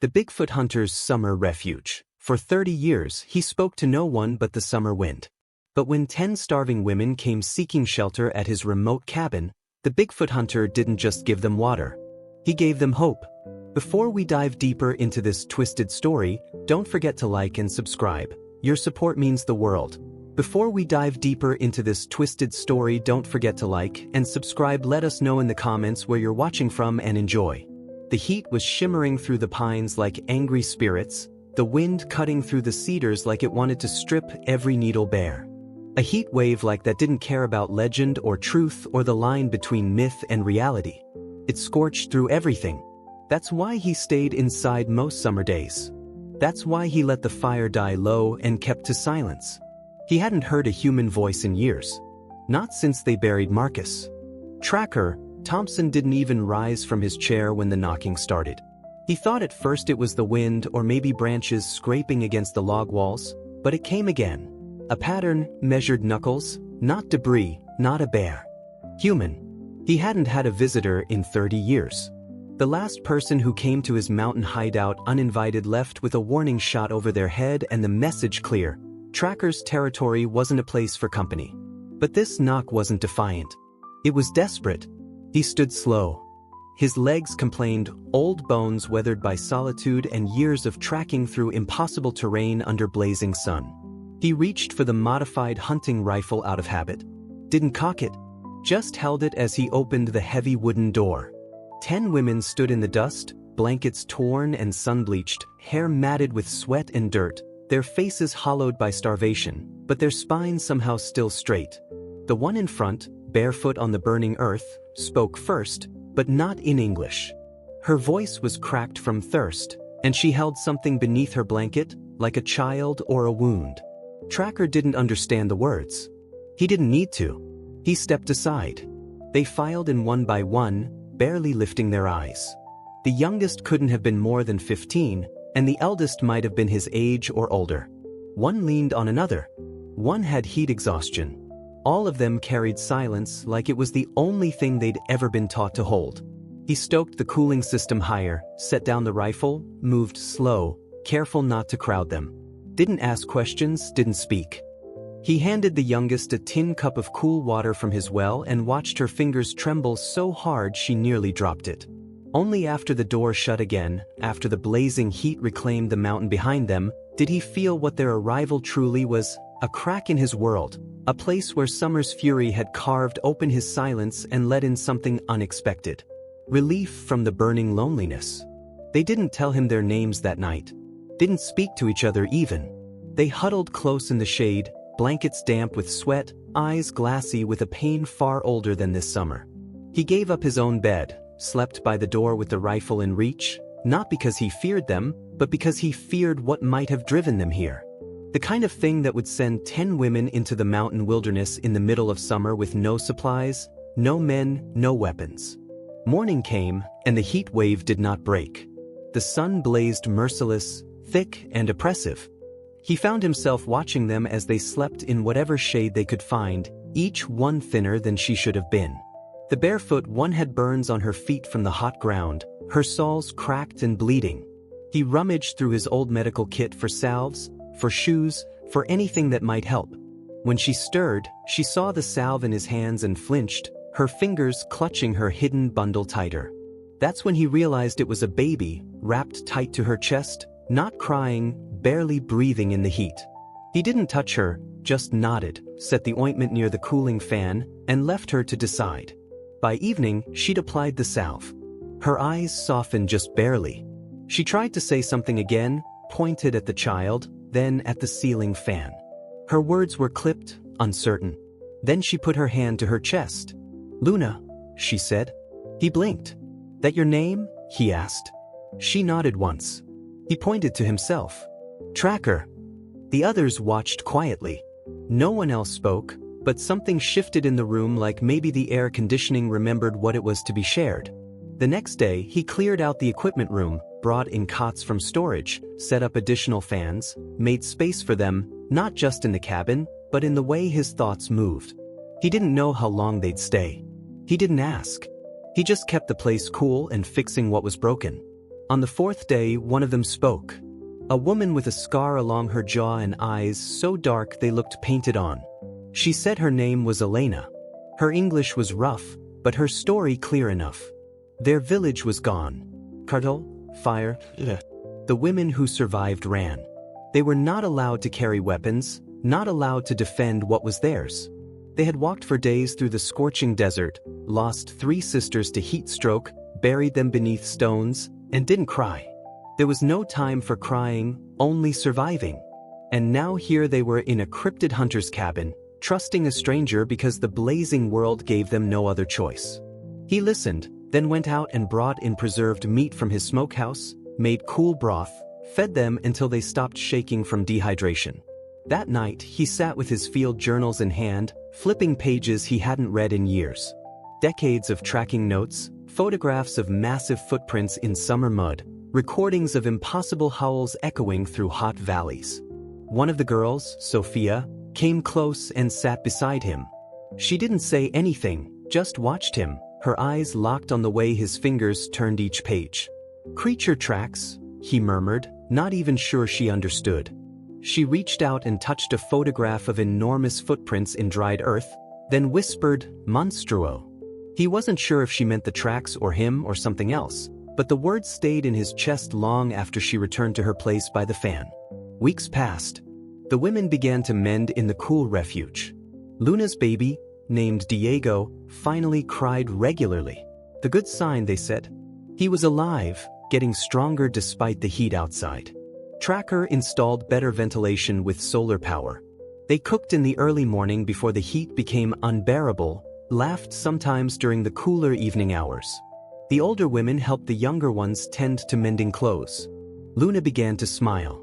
The Bigfoot Hunter's summer refuge. For 30 years, he spoke to no one but the summer wind. But when 10 starving women came seeking shelter at his remote cabin, the Bigfoot Hunter didn't just give them water. He gave them hope. Before we dive deeper into this twisted story, don't forget to like and subscribe. Your support means the world. Before we dive deeper into this twisted story, don't forget to like and subscribe. Let us know in the comments where you're watching from and enjoy. The heat was shimmering through the pines like angry spirits, the wind cutting through the cedars like it wanted to strip every needle bare. A heat wave like that didn't care about legend or truth or the line between myth and reality. It scorched through everything. That's why he stayed inside most summer days. That's why he let the fire die low and kept to silence. He hadn't heard a human voice in years. Not since they buried Marcus. Tracker Thompson didn't even rise from his chair when the knocking started. He thought at first it was the wind or maybe branches scraping against the log walls, but it came again. A pattern, measured knuckles, not debris, not a bear. Human. He hadn't had a visitor in 30 years. The last person who came to his mountain hideout uninvited left with a warning shot over their head and the message clear. Tracker's territory wasn't a place for company. But this knock wasn't defiant. It was desperate. He stood slow. His legs complained, old bones weathered by solitude and years of tracking through impossible terrain under blazing sun. He reached for the modified hunting rifle out of habit. Didn't cock it. Just held it as he opened the heavy wooden door. 10 women stood in the dust, blankets torn and sun-bleached, hair matted with sweat and dirt, their faces hollowed by starvation, but their spines somehow still straight. The one in front, barefoot on the burning earth, spoke first, but not in English. Her voice was cracked from thirst, and she held something beneath her blanket, like a child or a wound. Tracker didn't understand the words. He didn't need to. He stepped aside. They filed in one by one, barely lifting their eyes. The youngest couldn't have been more than 15, and the eldest might have been his age or older. One leaned on another. One had heat exhaustion. All of them carried silence like it was the only thing they'd ever been taught to hold. He stoked the cooling system higher, set down the rifle, moved slow, careful not to crowd them. Didn't ask questions, didn't speak. He handed the youngest a tin cup of cool water from his well and watched her fingers tremble so hard she nearly dropped it. Only after the door shut again, after the blazing heat reclaimed the mountain behind them, did he feel what their arrival truly was: a crack in his world, a place where summer's fury had carved open his silence and let in something unexpected. Relief from the burning loneliness. They didn't tell him their names that night. Didn't speak to each other even. They huddled close in the shade, blankets damp with sweat, eyes glassy with a pain far older than this summer. He gave up his own bed, slept by the door with the rifle in reach, not because he feared them, but because he feared what might have driven them here. The kind of thing that would send 10 women into the mountain wilderness in the middle of summer with no supplies, no men, no weapons. Morning came, and the heat wave did not break. The sun blazed merciless, thick, and oppressive. He found himself watching them as they slept in whatever shade they could find, each one thinner than she should have been. The barefoot one had burns on her feet from the hot ground, her soles cracked and bleeding. He rummaged through his old medical kit for salves, for shoes, for anything that might help. When she stirred, she saw the salve in his hands and flinched, her fingers clutching her hidden bundle tighter. That's when he realized it was a baby, wrapped tight to her chest, not crying, barely breathing in the heat. He didn't touch her, just nodded, set the ointment near the cooling fan, and left her to decide. By evening, she'd applied the salve. Her eyes softened just barely. She tried to say something again, pointed at the child, then at the ceiling fan. Her words were clipped, uncertain. Then she put her hand to her chest. "Luna," she said. He blinked. "That your name?" he asked. She nodded once. He pointed to himself. "Tracker." The others watched quietly. No one else spoke, but something shifted in the room, like maybe the air conditioning remembered what it was to be shared. The next day, he cleared out the equipment room, brought in cots from storage, set up additional fans, made space for them, not just in the cabin, but in the way his thoughts moved. He didn't know how long they'd stay. He didn't ask. He just kept the place cool and fixing what was broken. On the fourth day, one of them spoke. A woman with a scar along her jaw and eyes so dark they looked painted on. She said her name was Elena. Her English was rough, but her story clear enough. Their village was gone. Cartel, fire, the women who survived ran. They were not allowed to carry weapons, not allowed to defend what was theirs. They had walked for days through the scorching desert, lost 3 sisters to heat stroke, buried them beneath stones, and didn't cry. There was no time for crying, only surviving. And now here they were in a cryptid hunter's cabin, trusting a stranger because the blazing world gave them no other choice. He listened, then went out and brought in preserved meat from his smokehouse, made cool broth, fed them until they stopped shaking from dehydration. That night, he sat with his field journals in hand, flipping pages he hadn't read in years. Decades of tracking notes, photographs of massive footprints in summer mud, recordings of impossible howls echoing through hot valleys. One of the girls, Sophia, came close and sat beside him. She didn't say anything, just watched him, her eyes locked on the way his fingers turned each page. "Creature tracks," he murmured, not even sure she understood. She reached out and touched a photograph of enormous footprints in dried earth, then whispered, "Monstruo." He wasn't sure if she meant the tracks or him or something else, but the words stayed in his chest long after she returned to her place by the fan. Weeks passed. The women began to mend in the cool refuge. Luna's baby, named Diego, finally cried regularly. The good sign, they said. He was alive, getting stronger despite the heat outside. Tracker installed better ventilation with solar power. They cooked in the early morning before the heat became unbearable, laughed sometimes during the cooler evening hours. The older women helped the younger ones tend to mending clothes. Luna began to smile.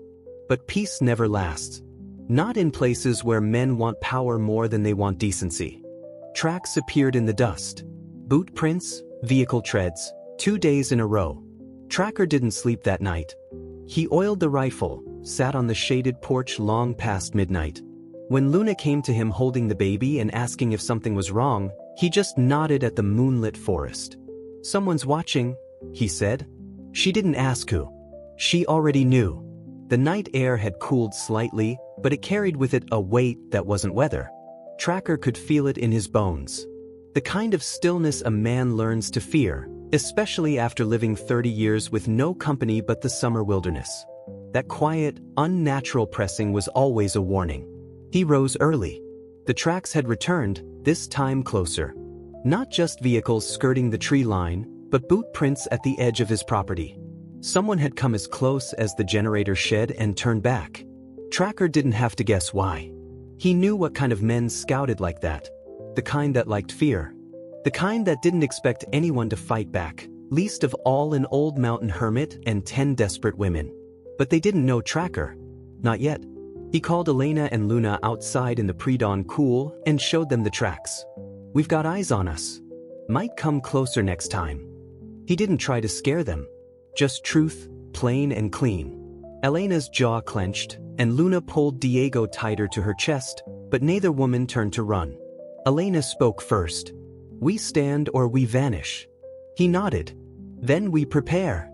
But peace never lasts. Not in places where men want power more than they want decency. Tracks appeared in the dust. Boot prints, vehicle treads, 2 days in a row. Tracker didn't sleep that night. He oiled the rifle, sat on the shaded porch long past midnight. When Luna came to him holding the baby and asking if something was wrong, he just nodded at the moonlit forest. "Someone's watching," he said. She didn't ask who. She already knew. The night air had cooled slightly, but it carried with it a weight that wasn't weather. Tracker could feel it in his bones. The kind of stillness a man learns to fear, especially after living 30 years with no company but the summer wilderness. That quiet, unnatural pressing was always a warning. He rose early. The tracks had returned, this time closer. Not just vehicles skirting the tree line, but boot prints at the edge of his property. Someone had come as close as the generator shed and turned back. Tracker didn't have to guess why. He knew what kind of men scouted like that. The kind that liked fear. The kind that didn't expect anyone to fight back, least of all an old mountain hermit and 10 desperate women. But they didn't know Tracker. Not yet. He called Elena and Luna outside in the pre-dawn cool and showed them the tracks. "We've got eyes on us. Might come closer next time." He didn't try to scare them. Just truth, plain and clean. Elena's jaw clenched, and Luna pulled Diego tighter to her chest, but neither woman turned to run. Elena spoke first. "We stand or we vanish." He nodded. "Then we prepare."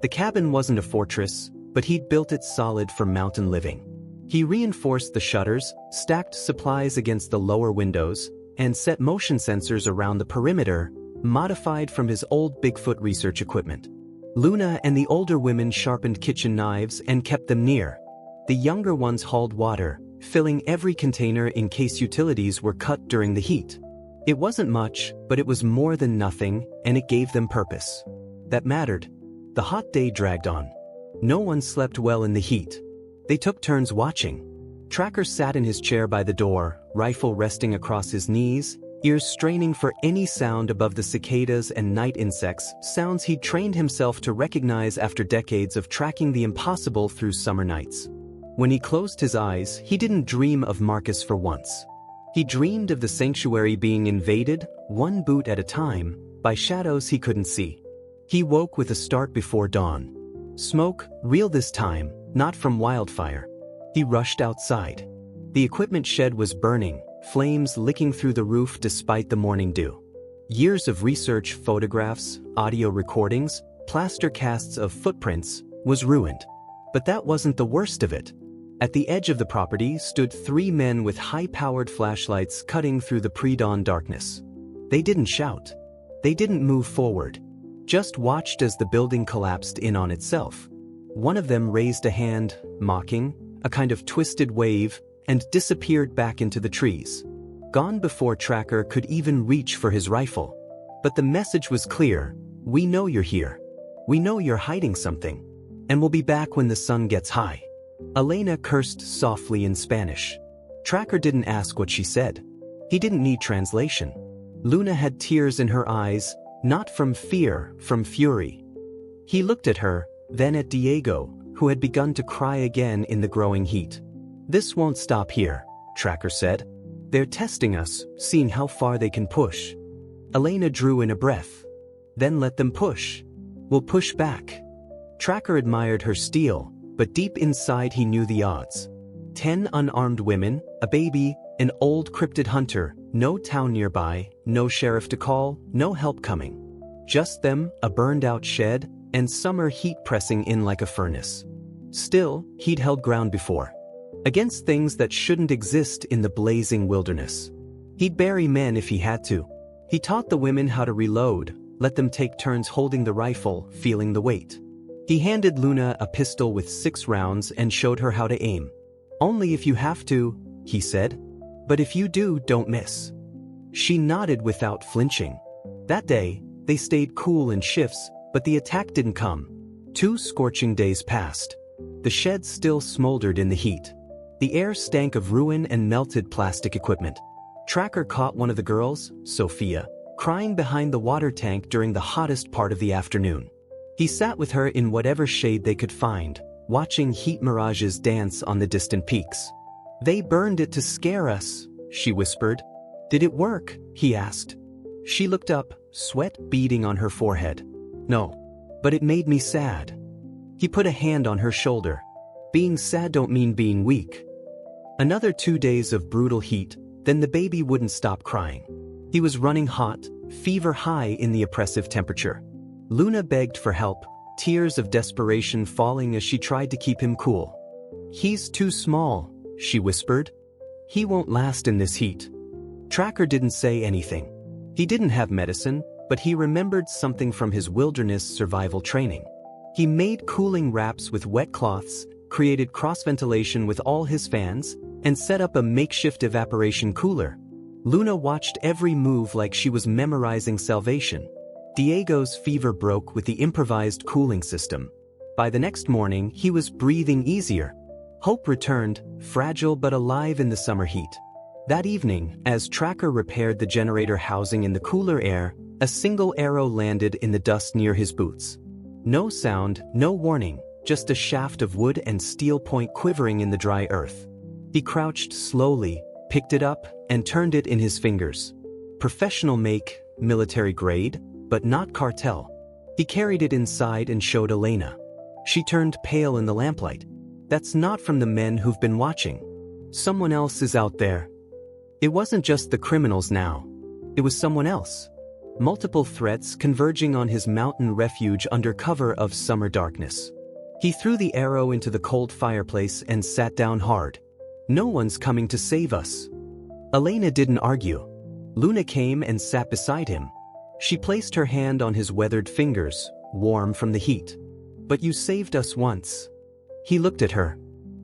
The cabin wasn't a fortress, but he'd built it solid for mountain living. He reinforced the shutters, stacked supplies against the lower windows, and set motion sensors around the perimeter, modified from his old Bigfoot research equipment. Luna and the older women sharpened kitchen knives and kept them near. The younger ones hauled water, filling every container in case utilities were cut during the heat. It wasn't much, but it was more than nothing, and it gave them purpose. That mattered. The hot day dragged on. No one slept well in the heat. They took turns watching. Tracker sat in his chair by the door, rifle resting across his knees, ears straining for any sound above the cicadas and night insects, sounds he'd trained himself to recognize after decades of tracking the impossible through summer nights. When he closed his eyes, he didn't dream of Marcus for once. He dreamed of the sanctuary being invaded, one boot at a time, by shadows he couldn't see. He woke with a start before dawn. Smoke, real this time, not from wildfire. He rushed outside. The equipment shed was burning, flames licking through the roof despite the morning dew. Years of research, photographs, audio recordings, plaster casts of footprints, was ruined. But that wasn't the worst of it. At the edge of the property stood 3 men with high-powered flashlights cutting through the pre-dawn darkness. They didn't shout. They didn't move forward. Just watched as the building collapsed in on itself. One of them raised a hand, mocking, a kind of twisted wave, and disappeared back into the trees. Gone before Tracker could even reach for his rifle. But the message was clear: we know you're here. We know you're hiding something. And we'll be back when the sun gets high. Elena cursed softly in Spanish. Tracker didn't ask what she said. He didn't need translation. Luna had tears in her eyes, not from fear, from fury. He looked at her, then at Diego, who had begun to cry again in the growing heat. "This won't stop here," Tracker said. "They're testing us, seeing how far they can push." Elena drew in a breath. "Then let them push. We'll push back." Tracker admired her steel, but deep inside he knew the odds. 10 unarmed women, a baby, an old cryptid hunter, no town nearby, no sheriff to call, no help coming. Just them, a burned-out shed, and summer heat pressing in like a furnace. Still, he'd held ground before. Against things that shouldn't exist in the blazing wilderness. He'd bury men if he had to. He taught the women how to reload, let them take turns holding the rifle, feeling the weight. He handed Luna a pistol with 6 rounds and showed her how to aim. "Only if you have to," he said. "But if you do, don't miss." She nodded without flinching. That day, they stayed cool in shifts, but the attack didn't come. 2 scorching days passed. The shed still smoldered in the heat. The air stank of ruin and melted plastic equipment. Tracker caught one of the girls, Sophia, crying behind the water tank during the hottest part of the afternoon. He sat with her in whatever shade they could find, watching heat mirages dance on the distant peaks. "They burned it to scare us," she whispered. "Did it work?" he asked. She looked up, sweat beading on her forehead. "No. But it made me sad." He put a hand on her shoulder. "Being sad don't mean being weak." Another 2 days of brutal heat, then the baby wouldn't stop crying. He was running hot, fever high in the oppressive temperature. Luna begged for help, tears of desperation falling as she tried to keep him cool. "He's too small," she whispered. "He won't last in this heat." Tracker didn't say anything. He didn't have medicine, but he remembered something from his wilderness survival training. He made cooling wraps with wet cloths, created cross-ventilation with all his fans, and set up a makeshift evaporation cooler. Luna watched every move like she was memorizing salvation. Diego's fever broke with the improvised cooling system. By the next morning, he was breathing easier. Hope returned, fragile but alive in the summer heat. That evening, as Tracker repaired the generator housing in the cooler air, a single arrow landed in the dust near his boots. No sound, no warning, just a shaft of wood and steel point quivering in the dry earth. He crouched slowly, picked it up, and turned it in his fingers. Professional make, military grade, but not cartel. He carried it inside and showed Elena. She turned pale in the lamplight. "That's not from the men who've been watching. Someone else is out there." It wasn't just the criminals now. It was someone else. Multiple threats converging on his mountain refuge under cover of summer darkness. He threw the arrow into the cold fireplace and sat down hard. "No one's coming to save us." Elena didn't argue. Luna came and sat beside him. She placed her hand on his weathered fingers, warm from the heat. "But you saved us once." He looked at her.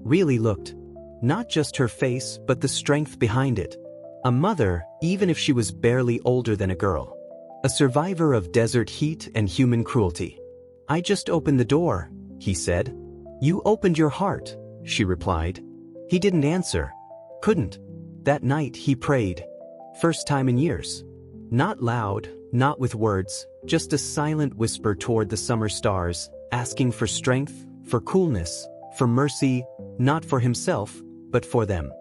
Really looked. Not just her face, but the strength behind it. A mother, even if she was barely older than a girl. A survivor of desert heat and human cruelty. "I just opened the door," he said. "You opened your heart," she replied. He didn't answer. Couldn't. That night he prayed. First time in years. Not loud, not with words, just a silent whisper toward the summer stars, asking for strength, for coolness, for mercy, not for himself, but for them.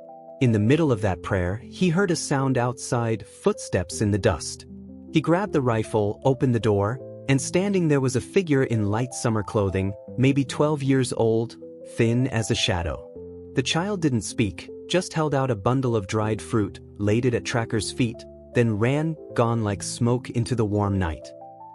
In the middle of that prayer, he heard a sound outside, footsteps in the dust. He grabbed the rifle, opened the door, and standing there was a figure in light summer clothing, maybe 12 years old, thin as a shadow. The child didn't speak, just held out a bundle of dried fruit, laid it at Tracker's feet, then ran, gone like smoke into the warm night.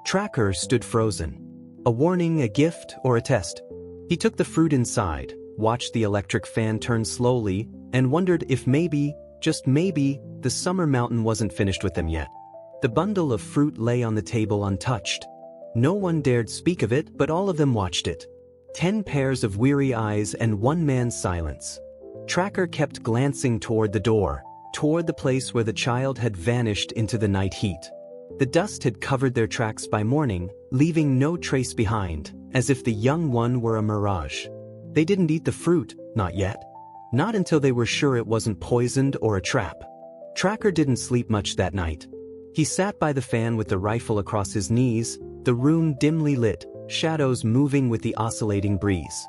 Tracker stood frozen. A warning, a gift, or a test? He took the fruit inside, watched the electric fan turn slowly, and wondered if maybe, just maybe, the summer mountain wasn't finished with them yet. The bundle of fruit lay on the table untouched. No one dared speak of it, but all of them watched it. 10 pairs of weary eyes and one man's silence. Tracker kept glancing toward the door, toward the place where the child had vanished into the night heat. The dust had covered their tracks by morning, leaving no trace behind, as if the young one were a mirage. They didn't eat the fruit, not yet. Not until they were sure it wasn't poisoned or a trap. Tracker didn't sleep much that night. He sat by the fan with the rifle across his knees, the room dimly lit, shadows moving with the oscillating breeze.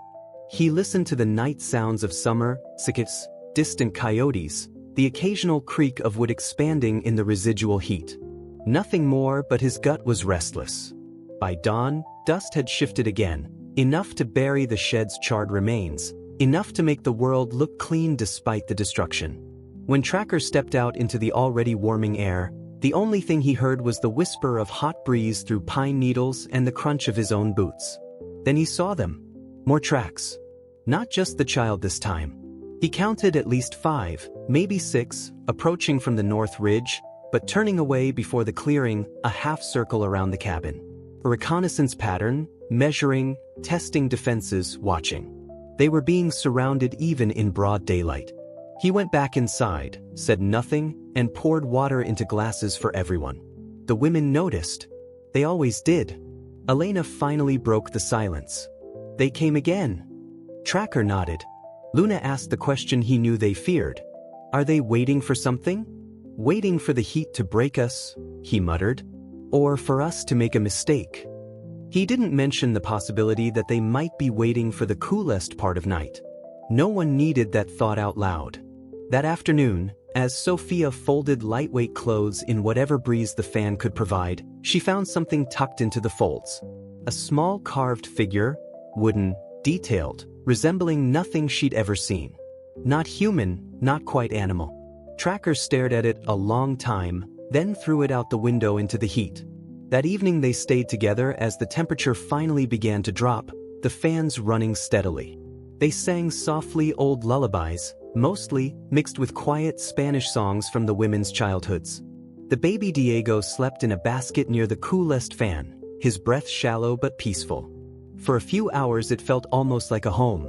He listened to the night sounds of summer, cicadas, distant coyotes, the occasional creak of wood expanding in the residual heat. Nothing more, but his gut was restless. By dawn, dust had shifted again, enough to bury the shed's charred remains, enough to make the world look clean despite the destruction. When Tracker stepped out into the already warming air, the only thing he heard was the whisper of hot breeze through pine needles and the crunch of his own boots. Then he saw them. More tracks. Not just the child this time. He counted at least 5, maybe 6, approaching from the north ridge, but turning away before the clearing, a half circle around the cabin. A reconnaissance pattern, measuring, testing defenses, watching. They were being surrounded even in broad daylight. He went back inside, said nothing, and poured water into glasses for everyone. The women noticed. They always did. Elena finally broke the silence. They came again. Tracker nodded. Luna asked the question he knew they feared. Are they waiting for something? Waiting for the heat to break us, he muttered. Or for us to make a mistake. He didn't mention the possibility that they might be waiting for the coolest part of night. No one needed that thought out loud. That afternoon, as Sophia folded lightweight clothes in whatever breeze the fan could provide, she found something tucked into the folds. A small carved figure, wooden, detailed, resembling nothing she'd ever seen. Not human, not quite animal. Tracker stared at it a long time, then threw it out the window into the heat. That evening they stayed together as the temperature finally began to drop, the fans running steadily. They sang softly old lullabies, mostly mixed with quiet Spanish songs from the women's childhoods. The baby Diego slept in a basket near the coolest fan, his breath shallow but peaceful. For a few hours it felt almost like a home.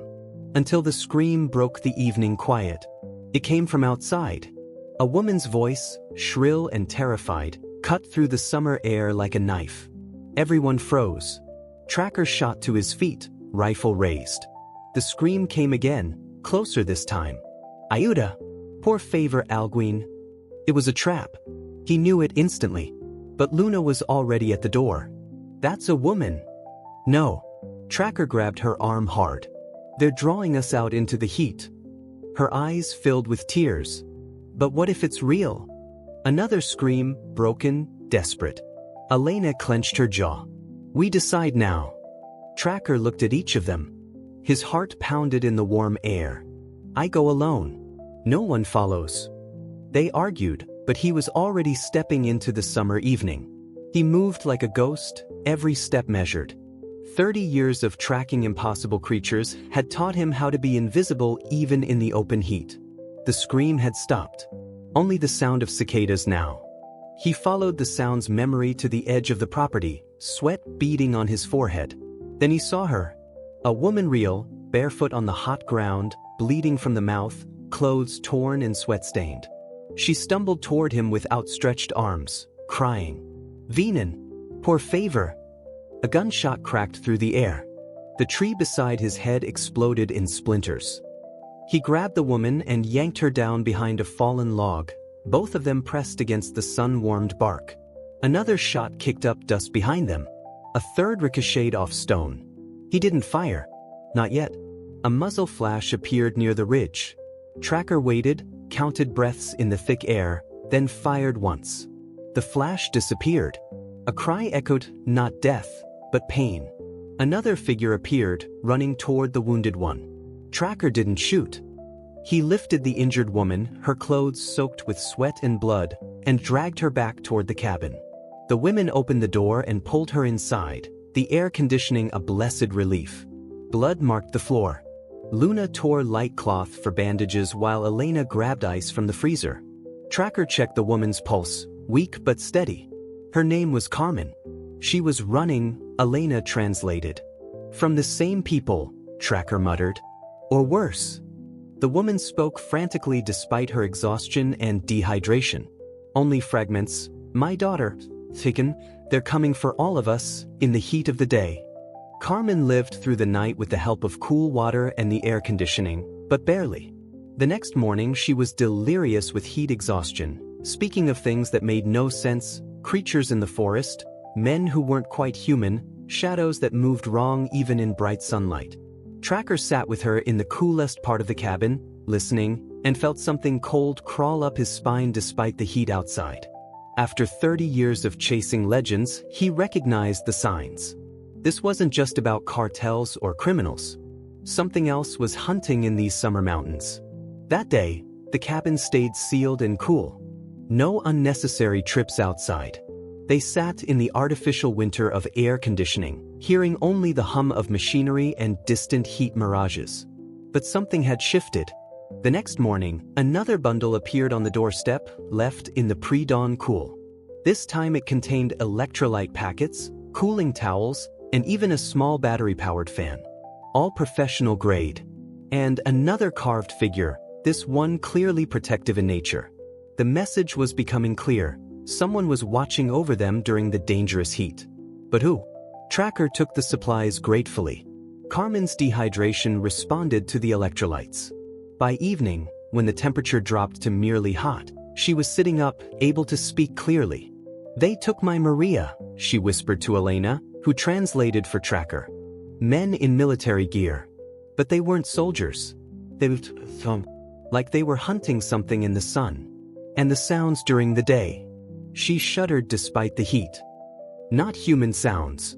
Until the scream broke the evening quiet. It came from outside. A woman's voice, shrill and terrified, cut through the summer air like a knife. Everyone froze. Tracker shot to his feet, rifle raised. The scream came again, closer this time. Ayuda! Por favor, Alguin. It was a trap. He knew it instantly. But Luna was already at the door. That's a woman. No. Tracker grabbed her arm hard. They're drawing us out into the heat. Her eyes filled with tears. But what if it's real? Another scream, broken, desperate. Elena clenched her jaw. We decide now. Tracker looked at each of them. His heart pounded in the warm air. I go alone. No one follows. They argued, but he was already stepping into the summer evening. He moved like a ghost, every step measured. 30 years of tracking impossible creatures had taught him how to be invisible even in the open heat. The scream had stopped. Only the sound of cicadas now. He followed the sound's memory to the edge of the property, sweat beading on his forehead. Then he saw her. A woman real, barefoot on the hot ground, bleeding from the mouth, clothes torn and sweat-stained. She stumbled toward him with outstretched arms, crying. Venan, por favor. A gunshot cracked through the air. The tree beside his head exploded in splinters. He grabbed the woman and yanked her down behind a fallen log, both of them pressed against the sun-warmed bark. Another shot kicked up dust behind them. A third ricocheted off stone. He didn't fire. Not yet. A muzzle flash appeared near the ridge. Tracker waited, counted breaths in the thick air, then fired once. The flash disappeared. A cry echoed, not death, but pain. Another figure appeared, running toward the wounded one. Tracker didn't shoot. He lifted the injured woman, her clothes soaked with sweat and blood, and dragged her back toward the cabin. The women opened the door and pulled her inside, the air conditioning a blessed relief. Blood marked the floor. Luna tore light cloth for bandages while Elena grabbed ice from the freezer. Tracker checked the woman's pulse, weak but steady. Her name was Carmen. She was running, Elena translated. From the same people, Tracker muttered. Or worse. The woman spoke frantically despite her exhaustion and dehydration. Only fragments. My daughter, Thicken, they're coming for all of us, in the heat of the day. Carmen lived through the night with the help of cool water and the air conditioning, but barely. The next morning she was delirious with heat exhaustion, speaking of things that made no sense, creatures in the forest, men who weren't quite human, shadows that moved wrong even in bright sunlight. Tracker sat with her in the coolest part of the cabin, listening, and felt something cold crawl up his spine despite the heat outside. After 30 years of chasing legends, he recognized the signs. This wasn't just about cartels or criminals. Something else was hunting in these summer mountains. That day, the cabin stayed sealed and cool. No unnecessary trips outside. They sat in the artificial winter of air conditioning, hearing only the hum of machinery and distant heat mirages. But something had shifted. The next morning, another bundle appeared on the doorstep, left in the pre-dawn cool. This time it contained electrolyte packets, cooling towels, and even a small battery-powered fan. All professional grade. And another carved figure, this one clearly protective in nature. The message was becoming clear. Someone was watching over them during the dangerous heat. But who? Tracker took the supplies gratefully. Carmen's dehydration responded to the electrolytes. By evening, when the temperature dropped to merely hot, she was sitting up, able to speak clearly. They took my Maria, she whispered to Elena, who translated for Tracker. Men in military gear. But they weren't soldiers. They looked like they were hunting something in the sun. And the sounds during the day. She shuddered despite the heat. Not human sounds.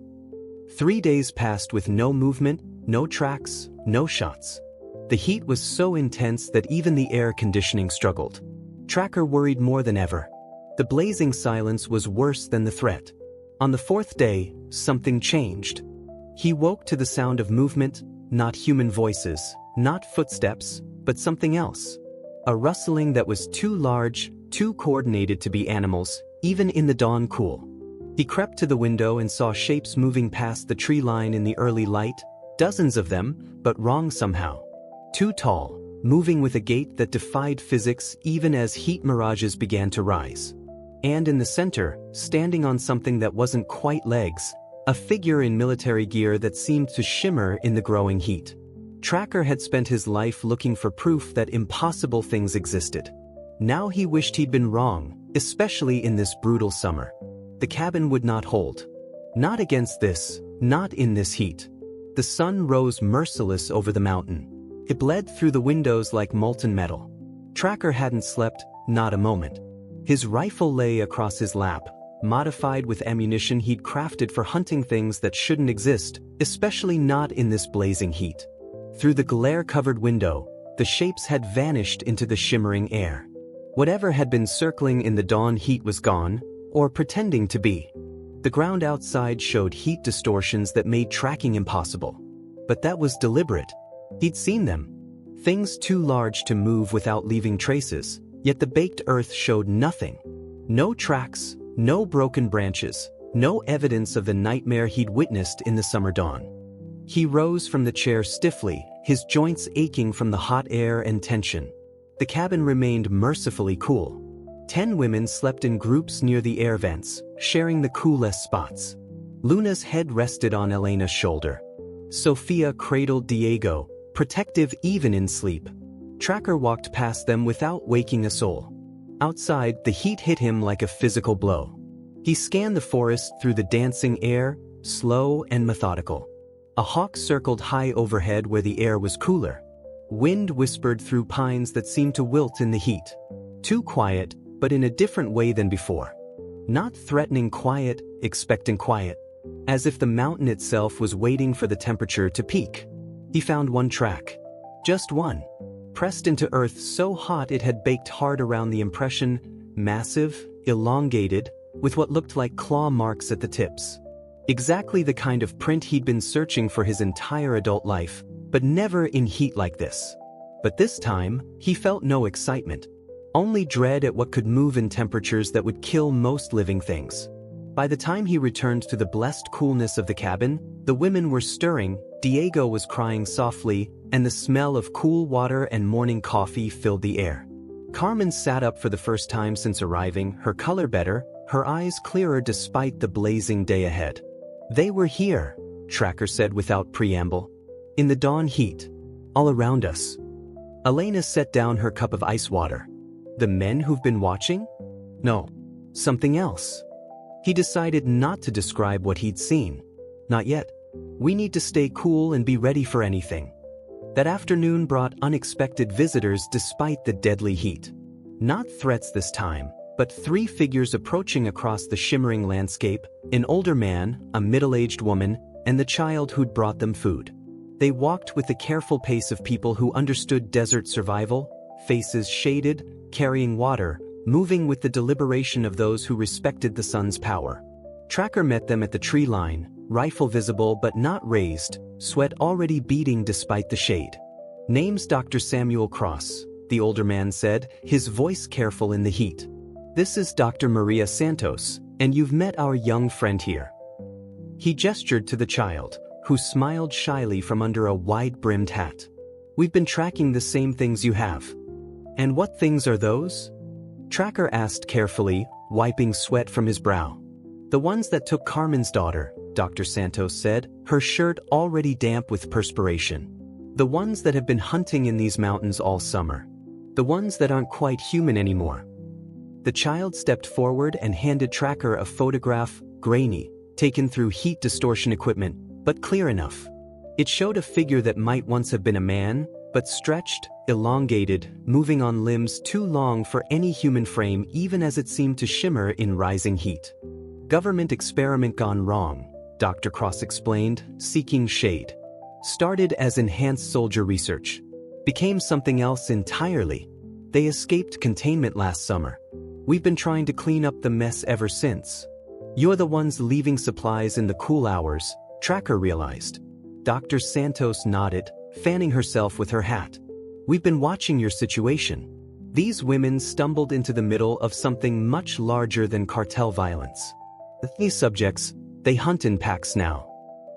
3 days passed with no movement, no tracks, no shots. The heat was so intense that even the air conditioning struggled. Tracker worried more than ever. The blazing silence was worse than the threat. On the 4th day, something changed. He woke to the sound of movement, not human voices, not footsteps, but something else. A rustling that was too large, too coordinated to be animals, even in the dawn cool. He crept to the window and saw shapes moving past the tree line in the early light, dozens of them, but wrong somehow. Too tall, moving with a gait that defied physics even as heat mirages began to rise. And in the center, standing on something that wasn't quite legs, a figure in military gear that seemed to shimmer in the growing heat. Tracker had spent his life looking for proof that impossible things existed. Now he wished he'd been wrong, especially in this brutal summer. The cabin would not hold. Not against this, not in this heat. The sun rose merciless over the mountain. It bled through the windows like molten metal. Tracker hadn't slept, not a moment. His rifle lay across his lap, modified with ammunition he'd crafted for hunting things that shouldn't exist, especially not in this blazing heat. Through the glare-covered window, the shapes had vanished into the shimmering air. Whatever had been circling in the dawn heat was gone, or pretending to be. The ground outside showed heat distortions that made tracking impossible. But that was deliberate. He'd seen them. Things too large to move without leaving traces, yet the baked earth showed nothing. No tracks, no broken branches, no evidence of the nightmare he'd witnessed in the summer dawn. He rose from the chair stiffly, his joints aching from the hot air and tension. The cabin remained mercifully cool. 10 women slept in groups near the air vents, sharing the coolest spots. Luna's head rested on Elena's shoulder. Sophia cradled Diego, protective even in sleep. Tracker walked past them without waking a soul. Outside, the heat hit him like a physical blow. He scanned the forest through the dancing air, slow and methodical. A hawk circled high overhead where the air was cooler. Wind whispered through pines that seemed to wilt in the heat. Too quiet, but in a different way than before. Not threatening quiet, expectant quiet. As if the mountain itself was waiting for the temperature to peak. He found one track. Just one. Pressed into earth so hot it had baked hard around the impression, massive, elongated, with what looked like claw marks at the tips. Exactly the kind of print he'd been searching for his entire adult life, but never in heat like this. But this time, he felt no excitement, only dread at what could move in temperatures that would kill most living things. By the time he returned to the blessed coolness of the cabin, the women were stirring, Diego was crying softly, and the smell of cool water and morning coffee filled the air. Carmen sat up for the first time since arriving, her color better, her eyes clearer despite the blazing day ahead. They were here, Tracker said without preamble. In the dawn heat. All around us. Elena set down her cup of ice water. The men who've been watching? No. Something else. He decided not to describe what he'd seen. Not yet. We need to stay cool and be ready for anything. That afternoon brought unexpected visitors despite the deadly heat. Not threats this time, but three figures approaching across the shimmering landscape, an older man, a middle-aged woman, and the child who'd brought them food. They walked with the careful pace of people who understood desert survival, faces shaded, carrying water, moving with the deliberation of those who respected the sun's power. Tracker met them at the tree line, rifle visible but not raised, sweat already beading despite the shade. Name's Dr. Samuel Cross, the older man said, his voice careful in the heat. This is Dr. Maria Santos, and you've met our young friend here. He gestured to the child, who smiled shyly from under a wide-brimmed hat. We've been tracking the same things you have. And what things are those? Tracker asked carefully, wiping sweat from his brow. The ones that took Carmen's daughter, Dr. Santos said, her shirt already damp with perspiration. The ones that have been hunting in these mountains all summer. The ones that aren't quite human anymore. The child stepped forward and handed Tracker a photograph, grainy, taken through heat distortion equipment, but clear enough. It showed a figure that might once have been a man, but stretched, elongated, moving on limbs too long for any human frame even as it seemed to shimmer in rising heat. Government experiment gone wrong, Dr. Cross explained, seeking shade. Started as enhanced soldier research. Became something else entirely. They escaped containment last summer. We've been trying to clean up the mess ever since. You're the ones leaving supplies in the cool hours, Tracker realized. Dr. Santos nodded, fanning herself with her hat. We've been watching your situation. These women stumbled into the middle of something much larger than cartel violence. These subjects, they hunt in packs now.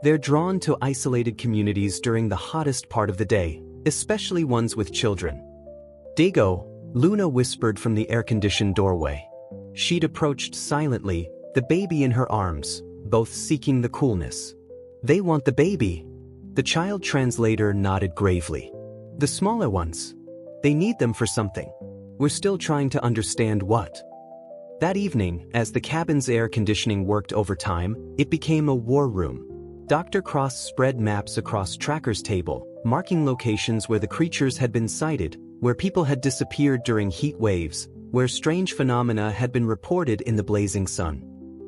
They're drawn to isolated communities during the hottest part of the day, especially ones with children. Diego, Luna whispered from the air-conditioned doorway. She'd approached silently, the baby in her arms, both seeking the coolness. They want the baby. The child translator nodded gravely. The smaller ones. They need them for something. We're still trying to understand what. That evening, as the cabin's air conditioning worked overtime, it became a war room. Dr. Cross spread maps across Tracker's table, marking locations where the creatures had been sighted, where people had disappeared during heat waves, where strange phenomena had been reported in the blazing sun.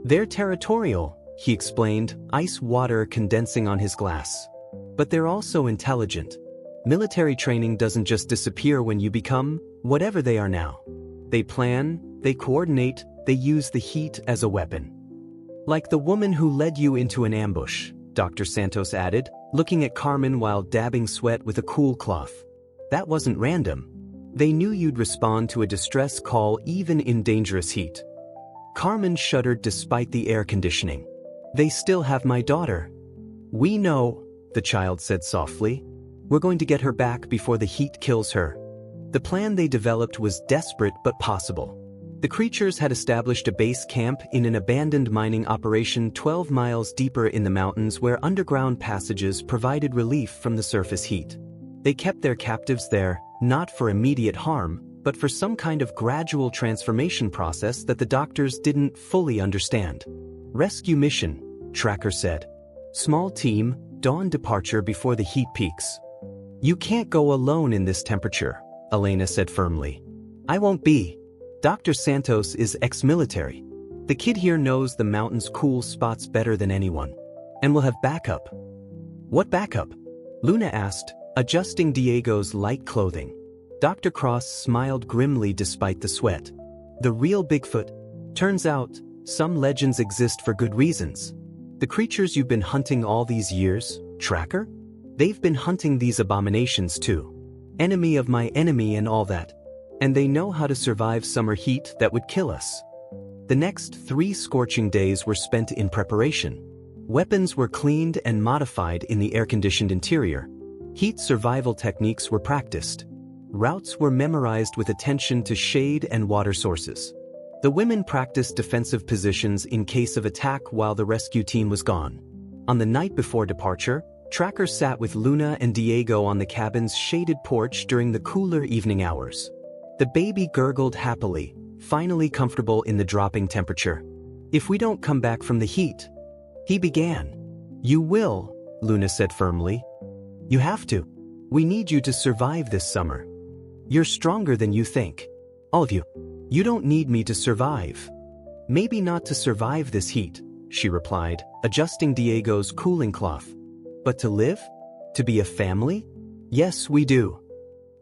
They're territorial, he explained, ice water condensing on his glass. But they're also intelligent. Military training doesn't just disappear when you become whatever they are now. They plan, they coordinate, they use the heat as a weapon. Like the woman who led you into an ambush, Dr. Santos added, looking at Carmen while dabbing sweat with a cool cloth. That wasn't random. They knew you'd respond to a distress call even in dangerous heat. Carmen shuddered despite the air conditioning. They still have my daughter. We know, the child said softly. We're going to get her back before the heat kills her. The plan they developed was desperate but possible. The creatures had established a base camp in an abandoned mining operation 12 miles deeper in the mountains where underground passages provided relief from the surface heat. They kept their captives there, not for immediate harm, but for some kind of gradual transformation process that the doctors didn't fully understand. Rescue mission, Tracker said. Small team, dawn departure before the heat peaks. You can't go alone in this temperature, Elena said firmly. I won't be. Dr. Santos is ex-military. The kid here knows the mountain's cool spots better than anyone. And we'll have backup. What backup? Luna asked, adjusting Diego's light clothing. Dr. Cross smiled grimly despite the sweat. The real Bigfoot? Turns out, some legends exist for good reasons. The creatures you've been hunting all these years, Tracker? They've been hunting these abominations too. Enemy of my enemy and all that. And they know how to survive summer heat that would kill us. The next 3 scorching days were spent in preparation. Weapons were cleaned and modified in the air-conditioned interior. Heat survival techniques were practiced. Routes were memorized with attention to shade and water sources. The women practiced defensive positions in case of attack while the rescue team was gone. On the night before departure, Tracker sat with Luna and Diego on the cabin's shaded porch during the cooler evening hours. The baby gurgled happily, finally comfortable in the dropping temperature. "If we don't come back from the heat," he began. "You will," Luna said firmly. "You have to. We need you to survive this summer. You're stronger than you think. All of you. You don't need me to survive." "Maybe not to survive this heat," she replied, adjusting Diego's cooling cloth. "But to live? To be a family? Yes, we do."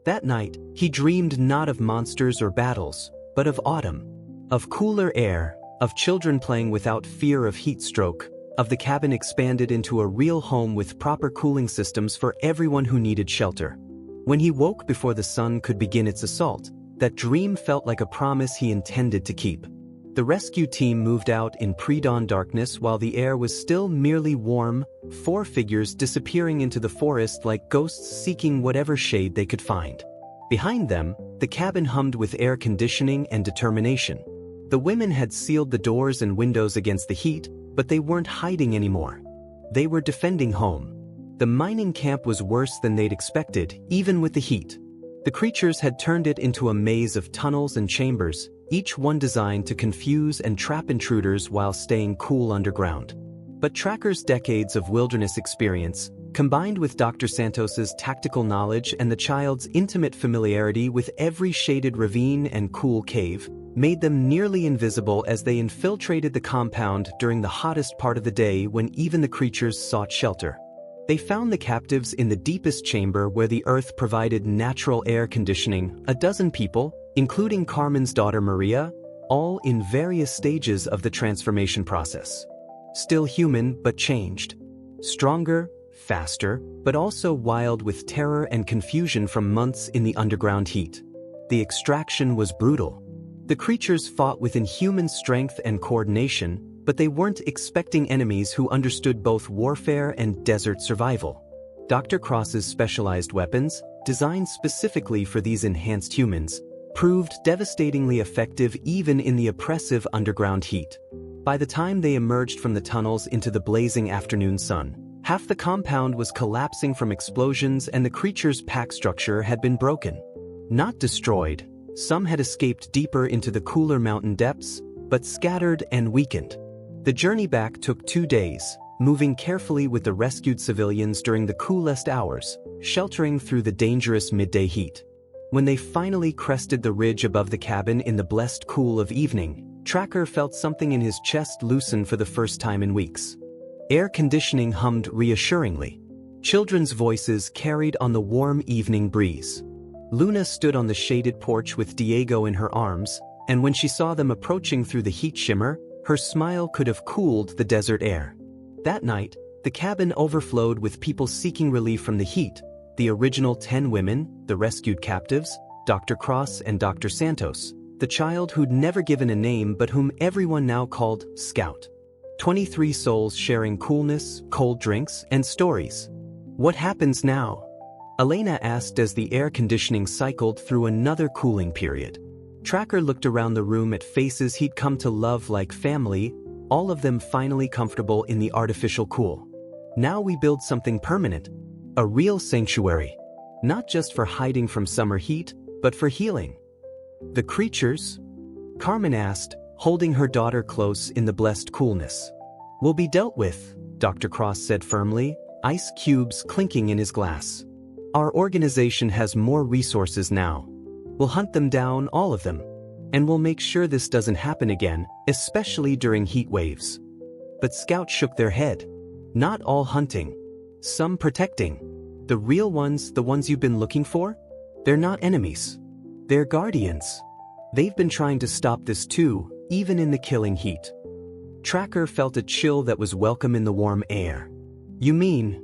That night, he dreamed not of monsters or battles, but of autumn. Of cooler air, of children playing without fear of heat stroke, of the cabin expanded into a real home with proper cooling systems for everyone who needed shelter. When he woke before the sun could begin its assault, that dream felt like a promise he intended to keep. The rescue team moved out in pre-dawn darkness while the air was still merely warm, 4 figures disappearing into the forest like ghosts seeking whatever shade they could find. Behind them, the cabin hummed with air conditioning and determination. The women had sealed the doors and windows against the heat, but they weren't hiding anymore. They were defending home. The mining camp was worse than they'd expected, even with the heat. The creatures had turned it into a maze of tunnels and chambers, each one designed to confuse and trap intruders while staying cool underground. But Tracker's decades of wilderness experience, combined with Dr. Santos's tactical knowledge and the child's intimate familiarity with every shaded ravine and cool cave, made them nearly invisible as they infiltrated the compound during the hottest part of the day when even the creatures sought shelter. They found the captives in the deepest chamber where the earth provided natural air conditioning, a dozen people, including Carmen's daughter Maria, all in various stages of the transformation process. Still human but changed. Stronger, faster, but also wild with terror and confusion from months in the underground heat. The extraction was brutal. The creatures fought with inhuman strength and coordination, but they weren't expecting enemies who understood both warfare and desert survival. Dr. Cross's specialized weapons, designed specifically for these enhanced humans, proved devastatingly effective even in the oppressive underground heat. By the time they emerged from the tunnels into the blazing afternoon sun, half the compound was collapsing from explosions and the creature's pack structure had been broken. Not destroyed, some had escaped deeper into the cooler mountain depths, but scattered and weakened. The journey back took 2 days, moving carefully with the rescued civilians during the coolest hours, sheltering through the dangerous midday heat. When they finally crested the ridge above the cabin in the blessed cool of evening, Tracker felt something in his chest loosen for the first time in weeks. Air conditioning hummed reassuringly. Children's voices carried on the warm evening breeze. Luna stood on the shaded porch with Diego in her arms, and when she saw them approaching through the heat shimmer, her smile could have cooled the desert air. That night, the cabin overflowed with people seeking relief from the heat. The original 10 women, the rescued captives, Dr. Cross and Dr. Santos, the child who'd never given a name but whom everyone now called Scout. 23 souls sharing coolness, cold drinks, and stories. What happens now? Elena asked as the air conditioning cycled through another cooling period. Tracker looked around the room at faces he'd come to love like family, all of them finally comfortable in the artificial cool. Now we build something permanent. A real sanctuary. Not just for hiding from summer heat, but for healing. The creatures? Carmen asked, holding her daughter close in the blessed coolness. Will be dealt with, Dr. Cross said firmly, ice cubes clinking in his glass. Our organization has more resources now. We'll hunt them down, all of them. And we'll make sure this doesn't happen again, especially during heat waves. But Scout shook their head. Not all hunting. Some protecting. The real ones, the ones you've been looking for? They're not enemies. They're guardians. They've been trying to stop this too, even in the killing heat. Tracker felt a chill that was welcome in the warm air. You mean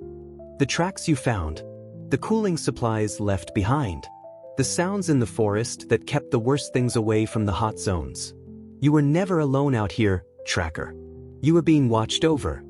the tracks you found? The cooling supplies left behind? The sounds in the forest that kept the worst things away from the hot zones? You were never alone out here, Tracker. You were being watched over.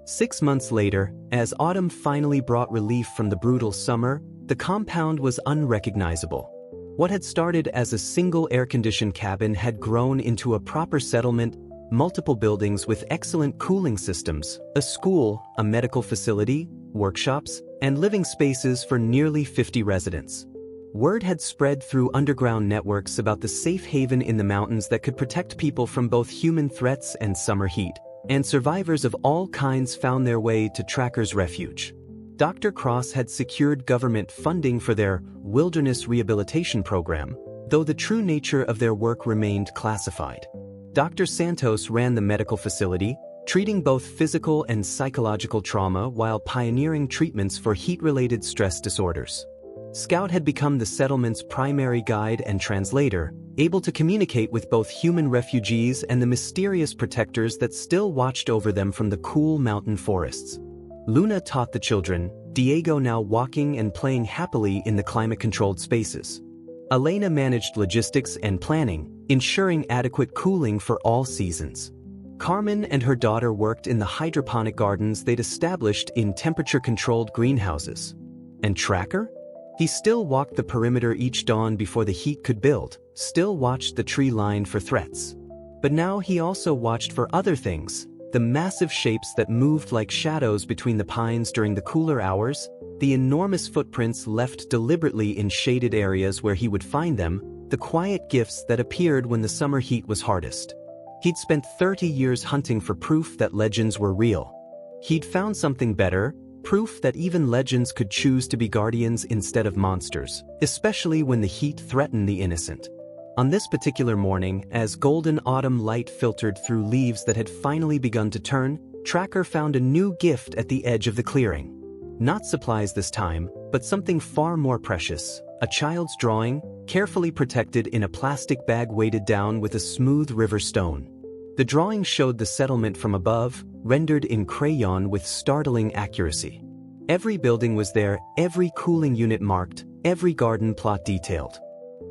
6 months later, as autumn finally brought relief from the brutal summer, the compound was unrecognizable. What had started as a single air-conditioned cabin had grown into a proper settlement, multiple buildings with excellent cooling systems, a school, a medical facility, workshops, and living spaces for nearly 50 residents. Word had spread through underground networks about the safe haven in the mountains that could protect people from both human threats and summer heat, and survivors of all kinds found their way to Tracker's refuge. Dr. Cross had secured government funding for their wilderness rehabilitation program, though the true nature of their work remained classified. Dr. Santos ran the medical facility, treating both physical and psychological trauma while pioneering treatments for heat-related stress disorders. Scout had become the settlement's primary guide and translator, able to communicate with both human refugees and the mysterious protectors that still watched over them from the cool mountain forests. Luna taught the children, Diego now walking and playing happily in the climate-controlled spaces. Elena managed logistics and planning, ensuring adequate cooling for all seasons. Carmen and her daughter worked in the hydroponic gardens they'd established in temperature-controlled greenhouses. And Tracker? He still walked the perimeter each dawn before the heat could build, still watched the tree line for threats. But now he also watched for other things, the massive shapes that moved like shadows between the pines during the cooler hours, the enormous footprints left deliberately in shaded areas where he would find them, the quiet gifts that appeared when the summer heat was hardest. He'd spent 30 years hunting for proof that legends were real. He'd found something better, proof that even legends could choose to be guardians instead of monsters, especially when the heat threatened the innocent. On this particular morning, as golden autumn light filtered through leaves that had finally begun to turn, Tracker found a new gift at the edge of the clearing. Not supplies this time, but something far more precious, a child's drawing, carefully protected in a plastic bag weighted down with a smooth river stone. The drawing showed the settlement from above, rendered in crayon with startling accuracy. Every building was there, every cooling unit marked, every garden plot detailed.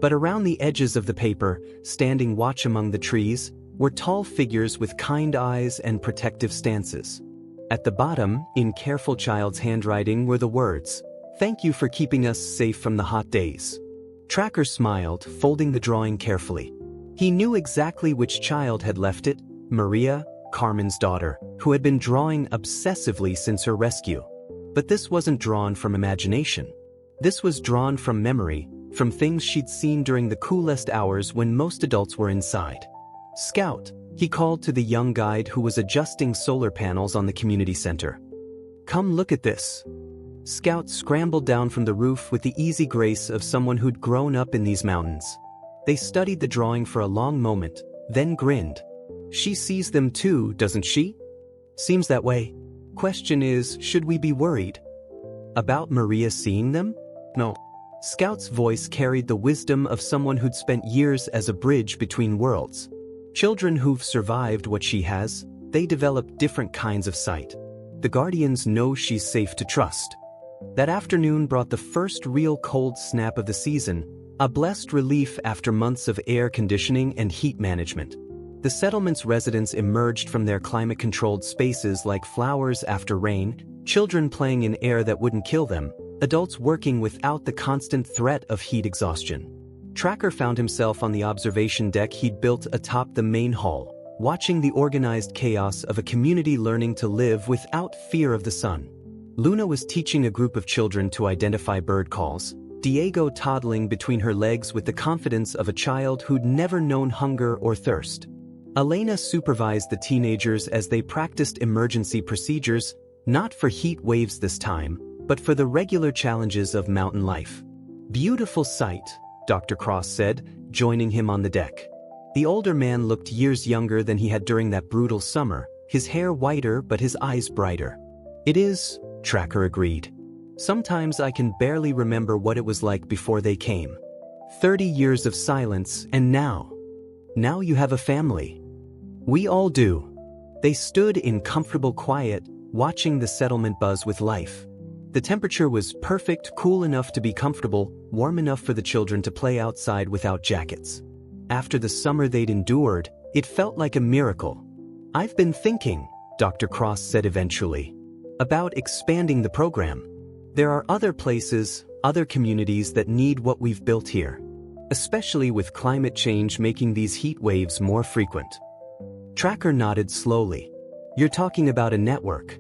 But around the edges of the paper, standing watch among the trees, were tall figures with kind eyes and protective stances. At the bottom, in careful child's handwriting, were the words, "Thank you for keeping us safe from the hot days." Tracker smiled, folding the drawing carefully. He knew exactly which child had left it, Maria, Carmen's daughter, who had been drawing obsessively since her rescue. But this wasn't drawn from imagination. This was drawn from memory, from things she'd seen during the coolest hours when most adults were inside. "Scout," he called to the young guide who was adjusting solar panels on the community center. "Come look at this." Scout scrambled down from the roof with the easy grace of someone who'd grown up in these mountains. They studied the drawing for a long moment, then grinned. "She sees them too, doesn't she?" "Seems that way. Question is, should we be worried about Maria seeing them?" "No." Scout's voice carried the wisdom of someone who'd spent years as a bridge between worlds. Children who've survived what she has, they develop different kinds of sight. The Guardians know she's safe to trust. That afternoon brought the first real cold snap of the season, a blessed relief after months of air conditioning and heat management. The settlement's residents emerged from their climate-controlled spaces like flowers after rain, children playing in air that wouldn't kill them, adults working without the constant threat of heat exhaustion. Tracker found himself on the observation deck he'd built atop the main hall, watching the organized chaos of a community learning to live without fear of the sun. Luna was teaching a group of children to identify bird calls, Diego toddling between her legs with the confidence of a child who'd never known hunger or thirst. Elena supervised the teenagers as they practiced emergency procedures, not for heat waves this time, but for the regular challenges of mountain life. "Beautiful sight," Dr. Cross said, joining him on the deck. The older man looked years younger than he had during that brutal summer, his hair whiter but his eyes brighter. "It is," Tracker agreed. "Sometimes I can barely remember what it was like before they came. 30 years of silence, and now you have a family." "We all do." They stood in comfortable quiet, watching the settlement buzz with life. The temperature was perfect, cool enough to be comfortable, warm enough for the children to play outside without jackets. After the summer they'd endured, it felt like a miracle. "I've been thinking," Dr. Cross said eventually, "about expanding the program. There are other places, other communities that need what we've built here. Especially with climate change making these heat waves more frequent." Tracker nodded slowly. "You're talking about a network."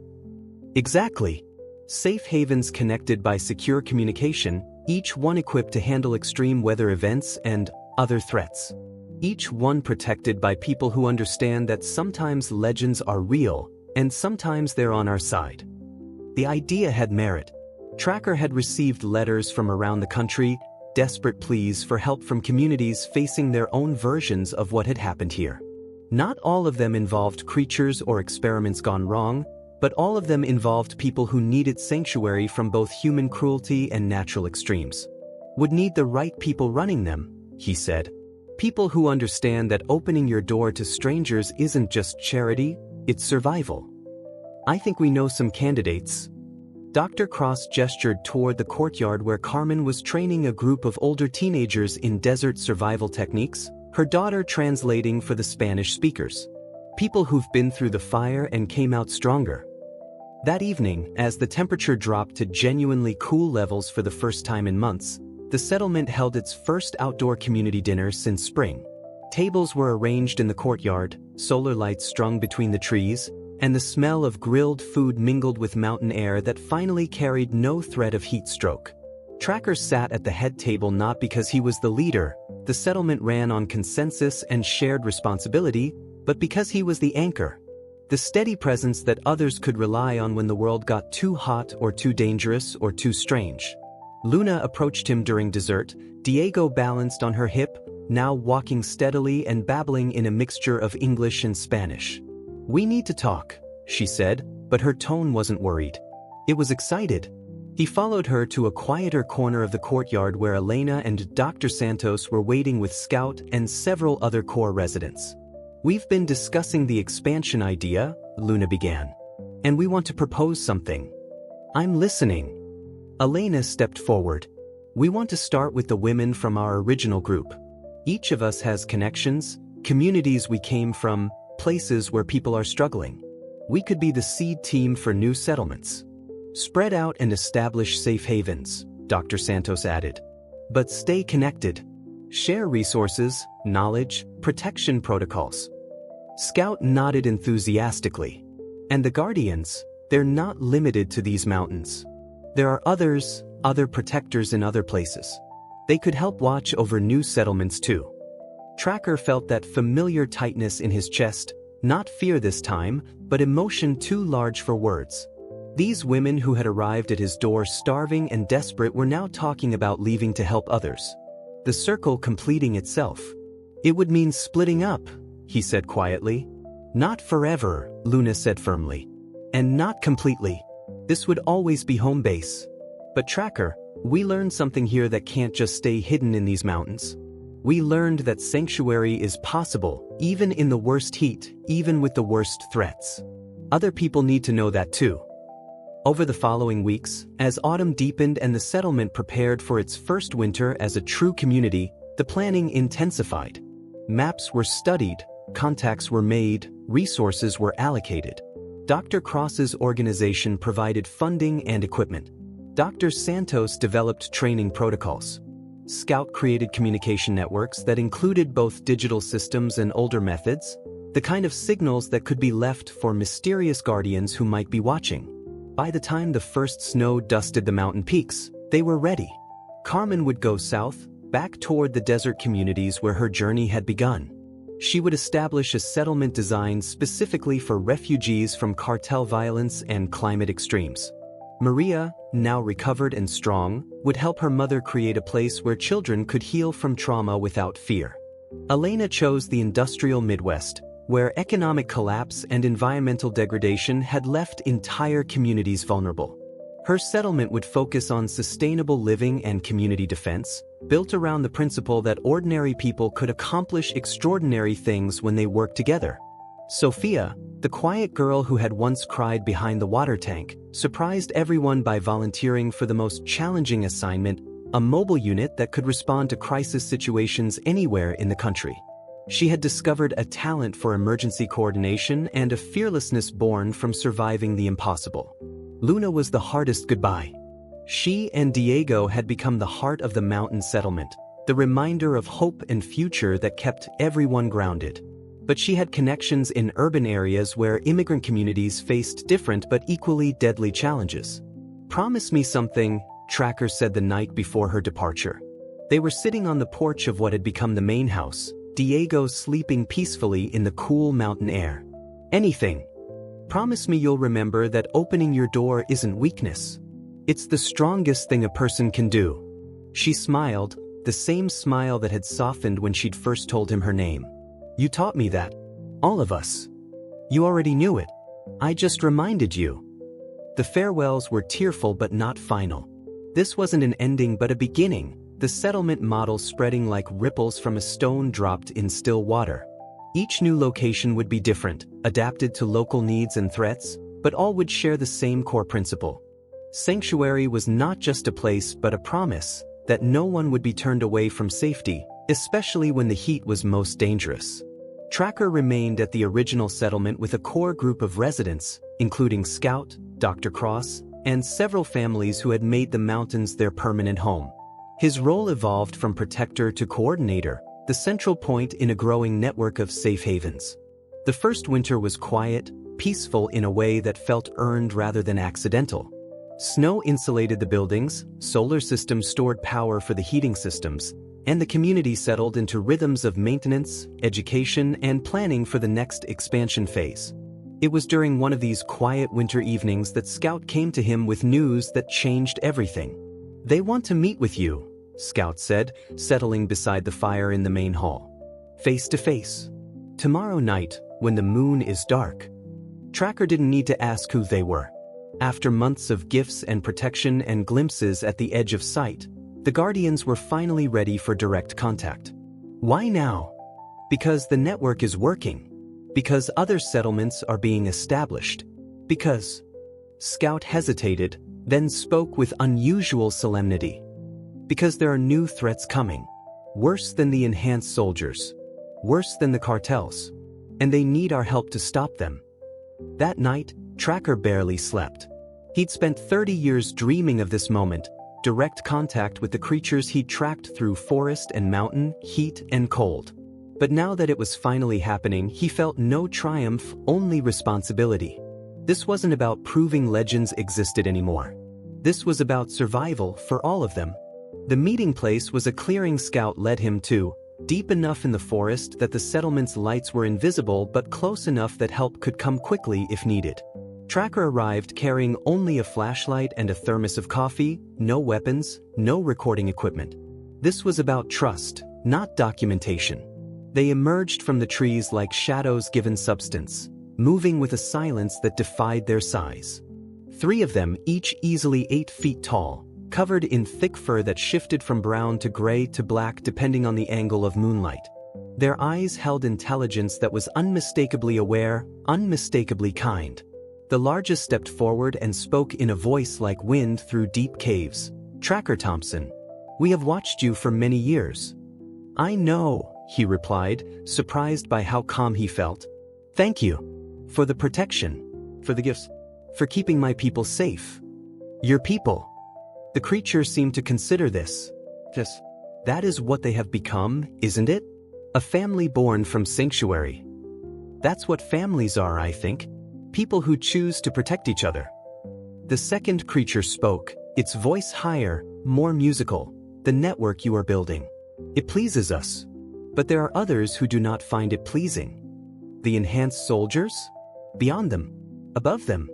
"Exactly. Safe havens connected by secure communication, each one equipped to handle extreme weather events and other threats. Each one protected by people who understand that sometimes legends are real, and sometimes they're on our side." The idea had merit. Tracker had received letters from around the country, desperate pleas for help from communities facing their own versions of what had happened here. Not all of them involved creatures or experiments gone wrong, but all of them involved people who needed sanctuary from both human cruelty and natural extremes. "Would need the right people running them," he said. "People who understand that opening your door to strangers isn't just charity, it's survival." "I think we know some candidates." Dr. Cross gestured toward the courtyard where Carmen was training a group of older teenagers in desert survival techniques, her daughter translating for the Spanish speakers. "People who've been through the fire and came out stronger." That evening, as the temperature dropped to genuinely cool levels for the first time in months, the settlement held its first outdoor community dinner since spring. Tables were arranged in the courtyard, solar lights strung between the trees, and the smell of grilled food mingled with mountain air that finally carried no threat of heat stroke. Tracker sat at the head table not because he was the leader, the settlement ran on consensus and shared responsibility, but because he was the anchor. The steady presence that others could rely on when the world got too hot or too dangerous or too strange. Luna approached him during dessert, Diego balanced on her hip, now walking steadily and babbling in a mixture of English and Spanish. "We need to talk," she said, but her tone wasn't worried. It was excited. He followed her to a quieter corner of the courtyard where Elena and Dr. Santos were waiting with Scout and several other core residents. "We've been discussing the expansion idea," Luna began. "And we want to propose something." "I'm listening." Elena stepped forward. "We want to start with the women from our original group. Each of us has connections, communities we came from, places where people are struggling. We could be the seed team for new settlements. Spread out and establish safe havens," Dr. Santos added. "But stay connected. Share resources, knowledge, protection protocols." Scout nodded enthusiastically. "And the Guardians, they're not limited to these mountains. There are others, other protectors in other places. They could help watch over new settlements too." Tracker felt that familiar tightness in his chest, not fear this time, but emotion too large for words. These women who had arrived at his door starving and desperate were now talking about leaving to help others. The circle completing itself. "It would mean splitting up," he said quietly. "Not forever," Luna said firmly. "And not completely. This would always be home base. But Tracker, we learned something here that can't just stay hidden in these mountains. We learned that sanctuary is possible, even in the worst heat, even with the worst threats. Other people need to know that too." Over the following weeks, as autumn deepened and the settlement prepared for its first winter as a true community, the planning intensified. Maps were studied, contacts were made, resources were allocated. Dr. Cross's organization provided funding and equipment. Dr. Santos developed training protocols. Scout created communication networks that included both digital systems and older methods, the kind of signals that could be left for mysterious guardians who might be watching. By the time the first snow dusted the mountain peaks, they were ready. Carmen would go south, back toward the desert communities where her journey had begun. She would establish a settlement designed specifically for refugees from cartel violence and climate extremes. Maria, now recovered and strong, would help her mother create a place where children could heal from trauma without fear. Elena chose the industrial Midwest, where economic collapse and environmental degradation had left entire communities vulnerable. Her settlement would focus on sustainable living and community defense, built around the principle that ordinary people could accomplish extraordinary things when they worked together. Sophia, The quiet girl who had once cried behind the water tank surprised everyone by volunteering for the most challenging assignment, a mobile unit that could respond to crisis situations anywhere in the country. She had discovered a talent for emergency coordination and a fearlessness born from surviving the impossible. Luna was the hardest goodbye. She and Diego had become the heart of the mountain settlement, the reminder of hope and future that kept everyone grounded. But she had connections in urban areas where immigrant communities faced different but equally deadly challenges. "Promise me something," Tracker said the night before her departure. They were sitting on the porch of what had become the main house, Diego sleeping peacefully in the cool mountain air. "Anything. Promise me you'll remember that opening your door isn't weakness. It's the strongest thing a person can do." She smiled, the same smile that had softened when she'd first told him her name. "You taught me that. All of us. You already knew it. I just reminded you." The farewells were tearful but not final. This wasn't an ending but a beginning, the settlement model spreading like ripples from a stone dropped in still water. Each new location would be different, adapted to local needs and threats, but all would share the same core principle. Sanctuary was not just a place but a promise that no one would be turned away from safety, especially when the heat was most dangerous. Tracker remained at the original settlement with a core group of residents, including Scout, Dr. Cross, and several families who had made the mountains their permanent home. His role evolved from protector to coordinator, the central point in a growing network of safe havens. The first winter was quiet, peaceful in a way that felt earned rather than accidental. Snow insulated the buildings, solar systems stored power for the heating systems, and the community settled into rhythms of maintenance, education, and planning for the next expansion phase. It was during one of these quiet winter evenings that Scout came to him with news that changed everything. "They want to meet with you," Scout said, settling beside the fire in the main hall. "Face to face. Tomorrow night, when the moon is dark." Tracker didn't need to ask who they were. After months of gifts and protection and glimpses at the edge of sight, the Guardians were finally ready for direct contact. Why now? Because the network is working. Because other settlements are being established. Because... Scout hesitated, then spoke with unusual solemnity. Because there are new threats coming. Worse than the enhanced soldiers. Worse than the cartels. And they need our help to stop them. That night, Tracker barely slept. He'd spent 30 years dreaming of this moment, direct contact with the creatures he'd tracked through forest and mountain, heat and cold. But now that it was finally happening, he felt no triumph, only responsibility. This wasn't about proving legends existed anymore. This was about survival for all of them. The meeting place was a clearing Scout led him to, deep enough in the forest that the settlement's lights were invisible but close enough that help could come quickly if needed. Tracker arrived carrying only a flashlight and a thermos of coffee, no weapons, no recording equipment. This was about trust, not documentation. They emerged from the trees like shadows given substance, moving with a silence that defied their size. 3 of them, each easily 8 feet tall, covered in thick fur that shifted from brown to gray to black depending on the angle of moonlight. Their eyes held intelligence that was unmistakably aware, unmistakably kind. The largest stepped forward and spoke in a voice like wind through deep caves. "Tracker Thompson, we have watched you for many years." "I know," he replied, surprised by how calm he felt. "Thank you. For the protection. For the gifts. For keeping my people safe." "Your people." The creature seemed to consider this. "Yes. That is what they have become, isn't it? A family born from sanctuary. That's what families are, I think. People who choose to protect each other." The second creature spoke, its voice higher, more musical. "The network you are building. It pleases us. But there are others who do not find it pleasing." "The enhanced soldiers? Beyond them? Above them?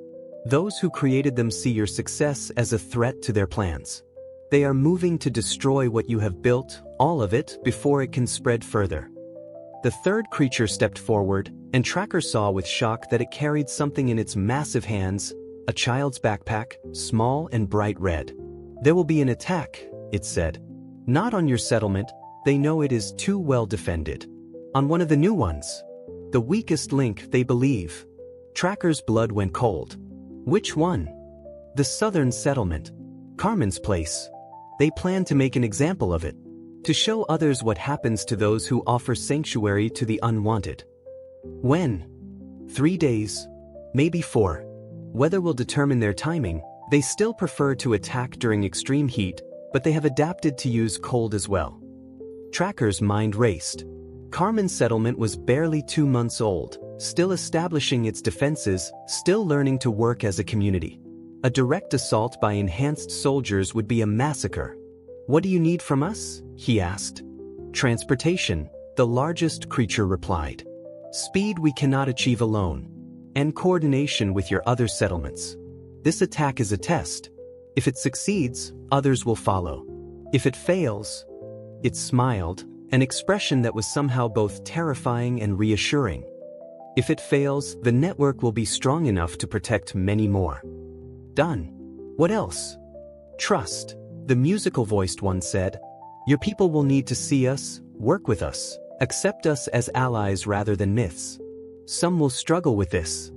Those who created them see your success as a threat to their plans. They are moving to destroy what you have built, all of it, before it can spread further." The third creature stepped forward, and Tracker saw with shock that it carried something in its massive hands, a child's backpack, small and bright red. "There will be an attack," it said. "Not on your settlement, they know it is too well defended. On one of the new ones. The weakest link, they believe. Tracker's blood went cold. Which one? The southern settlement. Carmen's place. They plan to make an example of it, to show others what happens to those who offer sanctuary to the unwanted. When? 3 days, maybe 4. Weather will determine their timing. They still prefer to attack during extreme heat, but they have adapted to use cold as well. Tracker's mind raced. Carmen's settlement was barely 2 months old, still establishing its defenses, still learning to work as a community. A direct assault by enhanced soldiers would be a massacre. What do you need from us? He asked. Transportation, the largest creature replied. Speed we cannot achieve alone. And coordination with your other settlements. This attack is a test. If it succeeds, others will follow. If it fails, it smiled, an expression that was somehow both terrifying and reassuring. If it fails, the network will be strong enough to protect many more. Done. What else? Trust, the musical-voiced one said. Your people will need to see us, work with us, accept us as allies rather than myths. Some will struggle with this.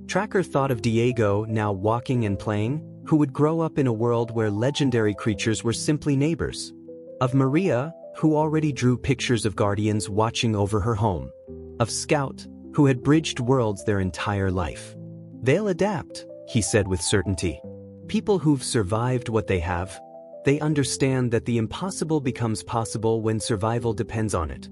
Tracker thought of Diego, now walking and playing, who would grow up in a world where legendary creatures were simply neighbors. Of Maria, who already drew pictures of guardians watching over her home. Of Scout, who had bridged worlds their entire life. They'll adapt, he said with certainty. People who've survived what they have, they understand that the impossible becomes possible when survival depends on it.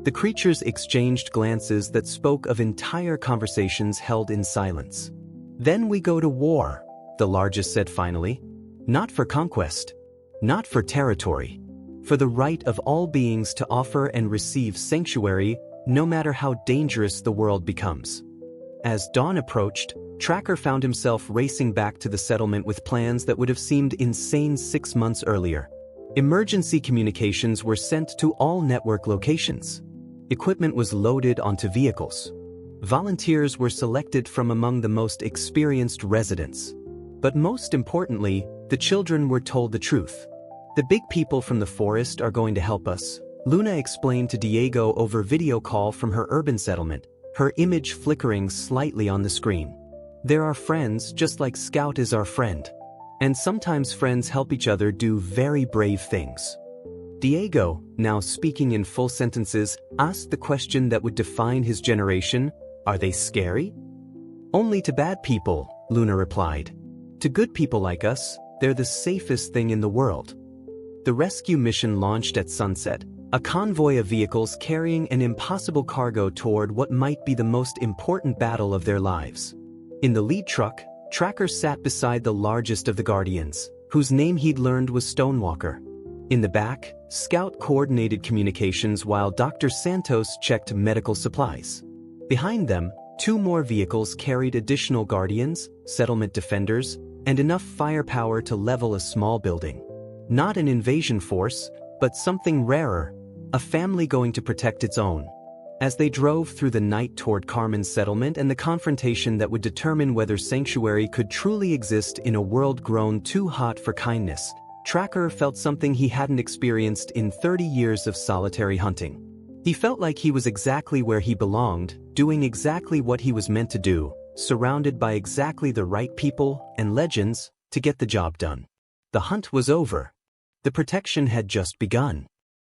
The creatures exchanged glances that spoke of entire conversations held in silence. Then we go to war, the largest said finally. Not for conquest, not for territory, for the right of all beings to offer and receive sanctuary, no matter how dangerous the world becomes. As dawn approached, Tracker found himself racing back to the settlement with plans that would have seemed insane 6 months earlier. Emergency communications were sent to all network locations. Equipment was loaded onto vehicles. Volunteers were selected from among the most experienced residents. But most importantly, the children were told the truth. The big people from the forest are going to help us, Luna explained to Diego over video call from her urban settlement, her image flickering slightly on the screen. They're our friends just like Scout is our friend. And sometimes friends help each other do very brave things. Diego, now speaking in full sentences, asked the question that would define his generation, are they scary? Only to bad people, Luna replied. To good people like us, they're the safest thing in the world. The rescue mission launched at sunset, a convoy of vehicles carrying an impossible cargo toward what might be the most important battle of their lives. In the lead truck, Tracker sat beside the largest of the Guardians, whose name he'd learned was Stonewalker. In the back, Scout coordinated communications while Dr. Santos checked medical supplies. Behind them, 2 more vehicles carried additional Guardians, settlement defenders, and enough firepower to level a small building. Not an invasion force, but something rarer, a family going to protect its own. As they drove through the night toward Carmen's settlement and the confrontation that would determine whether sanctuary could truly exist in a world grown too hot for kindness, Tracker felt something he hadn't experienced in 30 years of solitary hunting. He felt like he was exactly where he belonged, doing exactly what he was meant to do, surrounded by exactly the right people and legends to get the job done. The hunt was over. The protection had just begun.